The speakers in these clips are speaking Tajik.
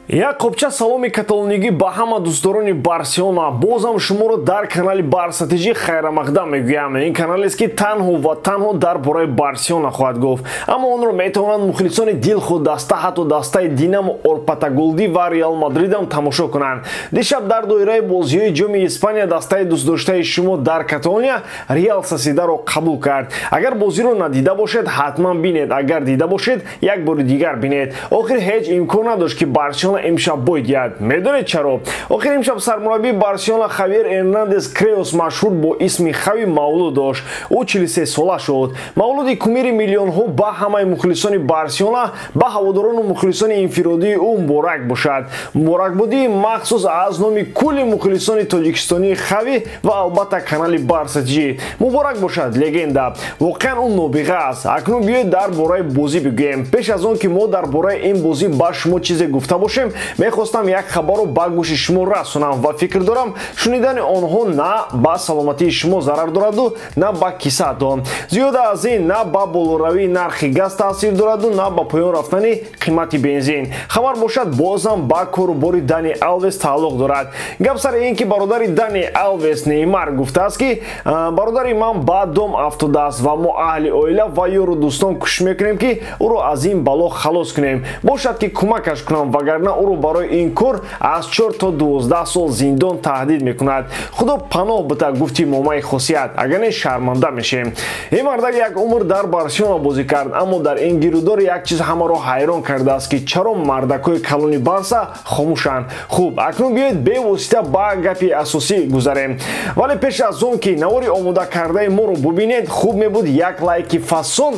Як қопча саломи каталонигӣ ба ҳама дӯстдорони Барселона, бозам шуморо дар канали Барсатиҷӣ хайрамақдам мегӯям. Ин каналест ки танҳо ва танҳо дар бораи Барселона хоҳад гуфт. Аммо онро метавонанд мухлисони дилхуд даста ҳатто дастаи Динамо Орпатаголдӣ ва Реал Мадридам тамошо кунанд. Дишаб дар доираи бозиҳои ҷоми Испания дастаи дӯстдоштаи шумо дар Каталония Реал Сосидаро қабул кард. Агар бозиро надида бошед, ҳатман бинед. Агар дида бошед, як бори дигар бинед. Охир ҳеҷ имкон надошт ки Барселона имшаб боидиад. Медонед чаро? Охир имшаб сармураббии Барселона Хавиер Эрнандес Креос машҳур бо исми Хави Мавлуд дошт. Ӯ 43 сола шуд. Мавлуди кумири миллионҳо ба ҳамаи мухлисони Барселона, ба ҳаводорону мухлисони инфиродии ӯ муборак бошад. Муборакбодии махсус аз номи кулли мухлисони тоҷикистонии Хави ва албатта канали Барсатиҷӣ. Муборак бошад легенда. Воқеан ӯ нобиға аст. Акнун биёед дар бораи бозӣ бигӯем. Пеш аз он ки мо дар бораи ин бозӣ ба шумо чизе гуфта бошем, мехостам як хабарро ба гӯши шумо расонам ва фикр дорам шунидани онҳо на ба саломатии шумо зарар дораду на ба кисатон. Зиёда аз ин на ба болоравии нархи газ таъсир дораду на ба поён рафтани қимати бензин. Хабар бошад бозам ба корубори Дани Алвес тааллуқ дорад. Гап сари ин ки бародари Дани Алвес Неймар гуфтааст ки бародари ман ба дом афтодааст ва мо аҳли оила ва ёру дӯстон кӯшиш мекунем ки ӯро аз ин бало халос кунем. Бошад ки кӯмакаш кунам, вагарна ӯро барои ин кор аз 4 то 12 сол зиндон таҳдид мекунад. Худо паноҳ бита, гуфти момаи хосият. Агар не шарманда мешем. Ин мардак як умр дар Барселона бозӣ кард, аммо дар ин гирӯдор як чиз ҳамаро ҳайрон кардааст ки чаро мардакҳои калони Барса хомӯшанд. Хуб, акнун биёед бевосита ба гапи асосӣ гузарем. Вале пеш аз он ки навори омода кардаи моро бубинед, хуб мебуд як лайки фасон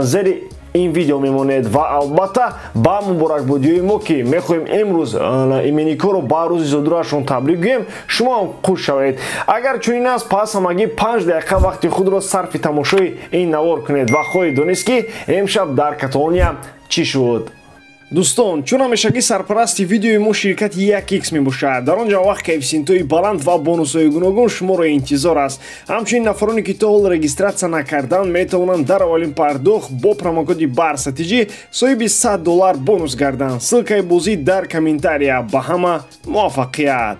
зери ин видео мемонед ва албатта ба муборакбодиҳои мо ки мехоҳем имрӯз именникоро ба рӯзи зодурашон табрик гӯем, шумо ҳам хуш шавед. Агар чунин аст, пас ҳамагӣ 5 дақиқа вақти худро сарфи тамошои ин навор кунед ва хоҳед донист ки имшаб дар Каталония чӣ шуд. Дӯстон, чун ҳамешагӣ сарпарасти видеои мо ширкати 1x мебошад. Дар он ҷо вақт коэффициентҳои баланд ва бонусҳои гуногун шуморо интизор аст. Ҳамчунин нафароне ки то ҳол регистратсия накарданд метавонанд дар аввалин пардохт бо промокоди Барсатиҷӣ соҳиби $100 бонус гарданд. Ссилкаи бозӣ дар комментария. Ба ҳама муваффақият.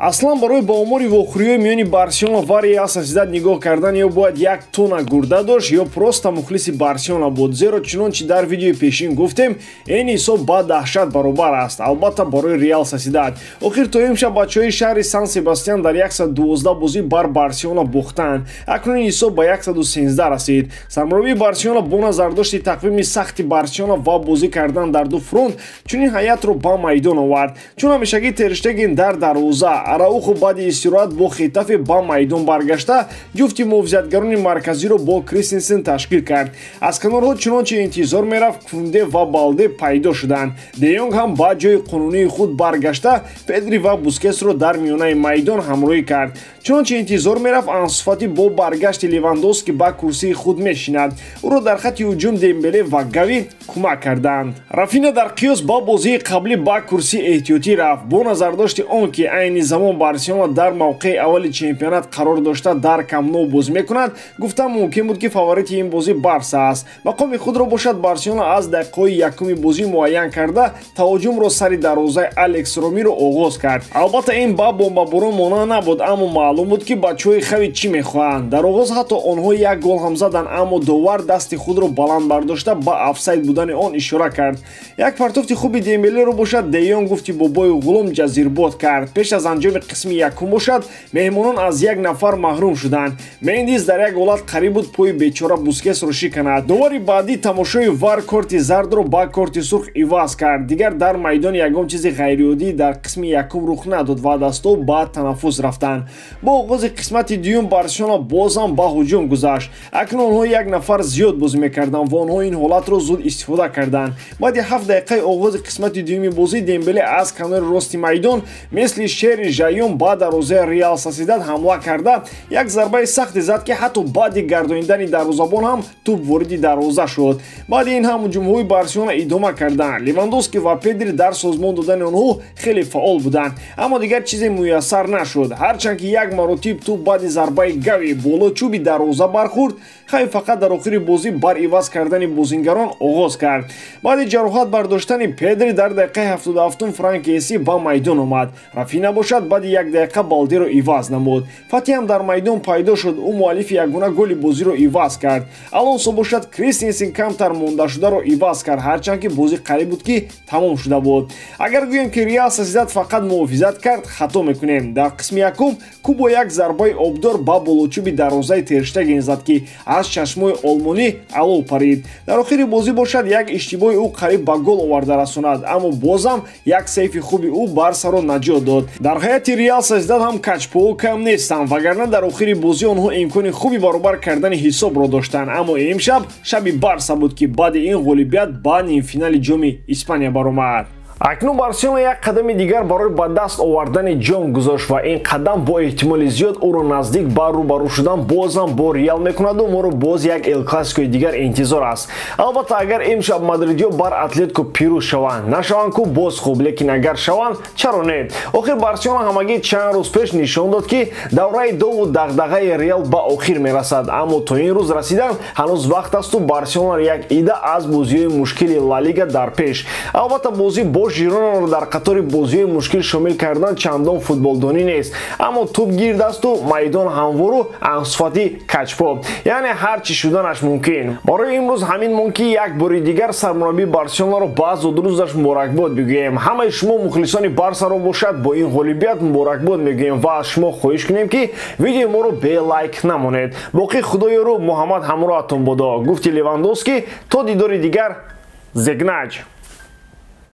Аслан барои ба омори вохӯриҳои миёни Барселона ва Реал Сосидад нигоҳ кардан ё бояд як тона гурда дошт ё просто мухлиси Барселона буд. Зеро чунончи дар видеои пешин гуфтем, ин ҳисоб ба даҳшат баробар аст. Албатта барои Реал Сосидад. Охир то имшаб бачаҳои шаҳри Сан Себастьян дар 112 бозӣ бар Барселона бохтанд. Акнун ин ҳисоб ба 113 расид. Сармураббии Барселона бо назардошти тақвими сахти Барселона ва бозӣ кардан дар ду фронт чунин ҳайятро ба майдон овард. Чун ҳамешагӣ Тер Штеген дар дарвоза, Араухо баъди истироҳат бо Хетафе ба майдон баргашта ҷуфти муҳофизатгарони марказиро бо Кристенсен ташкил кард. Аз канорҳо чунончи интизор мерафт, Кунде ва Балде пайдо шуданд. Де Йонг ҳам ба ҷои қонунии худ баргашта Педри ва Бускетсро дар миёнаи майдон ҳамроҳӣ кард. Чунончи интизор мерафт Ансу Фати бо баргашти Левандовски ба курсии худ мешинад. ӯро дар хати ҳуҷум Дембеле ва Гави кӯмак карданд. Рафина дар қиёс ба бозии қаблӣ ба курсии эҳтиётӣ рафт. Бо назардошти он ки айни замон Барселона дар мавқеи аввали чемпионат қарор дошта дар Камп Ноу бозӣ мекунад, гуфтам мумкин буд ки фаворити ин бозӣ Барса аст. Мақоми худро бошад Барселона аз дақиқаҳои якуми бозӣ муайян карда таҳоҷумро сари дарвозаи Алекс Ромеро оғоз кард. Албатта ин ба бомбаборон монанд набуд, аммо маълум буд ки бачаҳои Хави чӣ мехоҳанд. Дар оғоз ҳатто онҳо як гол ҳам заданд, аммо довар дасти худро баланд бардошта ба офсайд будани он ишора кард. Як партофти хуби Дембелеро бошад Де Йонг гуфти бобои ғулум ҷазирбод кард. Пеш аз анҷоми қисми якум бошад, меҳмонон аз як нафар маҳрум шуданд. Мендис дар як ҳолат қариб буд пои бечора Бускетсро шиканад. Довари баъдӣ тамошои ВАР корти зардро ба корти сурх иваз кард. Дигар дар майдон ягон чизи ғайриоддӣ дар қисми якум рух надод ва дастҳо ба танаффус рафтанд. Бо оғози қисмати дуюм Барселона бозам ба ҳуҷум гузашт. Акнун онҳо як нафар зиёд бозӣ мекарданд ва онҳо ин ҳолатро зуд истифода карданд. Баъди 7 дақиқаи оғози қисмати дуюми бозӣ Дембеле аз канори рости майдон мисли шери Жайон ба дарвозаи Реал Сосидад ҳамла карда як зарбаи сахте зад ки ҳатто баъди гардониндани дарвозабон ҳам туп вориди дарвоза шуд. Баъди ин ҳам ҳуҷумҳои Барселона идома карданд. Левандовски ва Педри дар созмон додани онҳо хеле фаъол буданд, аммо дигар чизе муяссар нашуд. Ҳарчанд ки як маротиб туп баъди зарбаи gaви болочӯби дарвоза бархӯрд, Xavi фақат дар охири бозӣ бар иваз кардани бозингарон оғоз кард. Баъди ҷароҳат бардоштани Педри дар дақиқаи 77 Франк Кеси ба майдон омад. Рафина бошад баъди як дақиқа Балдеро иваз намуд. Фати ҳам дар майдон пайдо шуд, ӯ муаллифи ягона голи бозиро иваз кард. Алонсо бошад Кристенсен камтар мондашударо иваз кард, ҳарчанд ки бозӣ қариб буд ки тамом шуда буд. Агар гӯем ки Реал Сосидад фақат муҳофизат кард, хато мекунем. Дар қисми якум Кубо як зарбаи обдор ба болочӯби дарвозаи Тер Штеген зад ки аз чашмои олмонӣ алов парид. Дар охири бозӣ бошад як иштибоҳи ӯ қариб ба гол оварда расонад, аммо бозам як сейфи хуби ӯ Барсаро наҷот дод. Дар ҳайати Реал Сосидад ҳам качпоҳо кам нестанд, вагарна дар охири бозӣ онҳо имкони хуби баробар кардани ҳисобро доштанд, аммо имшаб шаби Барса буд ки баъди ин ғолибият ба нимфинали ҷоми Испания баромад. Акнун Барселона як қадами дигар барои ба даст овардани ҷом гузошт ва ин қадам бо эҳтимоли зиёд ӯро наздик ба рӯбарӯ шудан бозам бо Реал мекунаду моро боз як Эл Классикои дигар интизор аст. Албатта агар имшаб мадридиё бар Атлетико пирӯз шаванд, нашаванд ку боз хуб, лекин агар шаванд, чаро не? Охир Барселона ҳамагӣ чанд рӯз пеш нишон дод ки давраи дову дағдағаи Реал ба охир мерасад, аммо то ин рӯз расидан ҳанӯз вақт асту Барселона як ида аз бозиҳои мушкили Ла Лига дар пеш. Албатта бозӣ бо Жиронаро дар қатори бозиҳои мушкил шомил кардан чандон футболдонӣ нест, аммо туп гирд асту майдон ҳамвору Ансу Фати качпо, яъне ҳар чӣ шуданаш мумкин. Барои имрӯз ҳамин мон ки як бори дигар сармураббии Барселонаро ба зодрӯзаш муборакбод мегӯем. Ҳамаи шумо мухлисони Барсаро бошад бо ин ғолибият муборакбод мегӯем ва аз шумо хоҳиш кунем ки видеои моро бе лайк намонед. Боқи худоёру Муҳаммад ҳамроҳатон бодо. Гуфти Левандовски. То дидори дигар. Зегнач.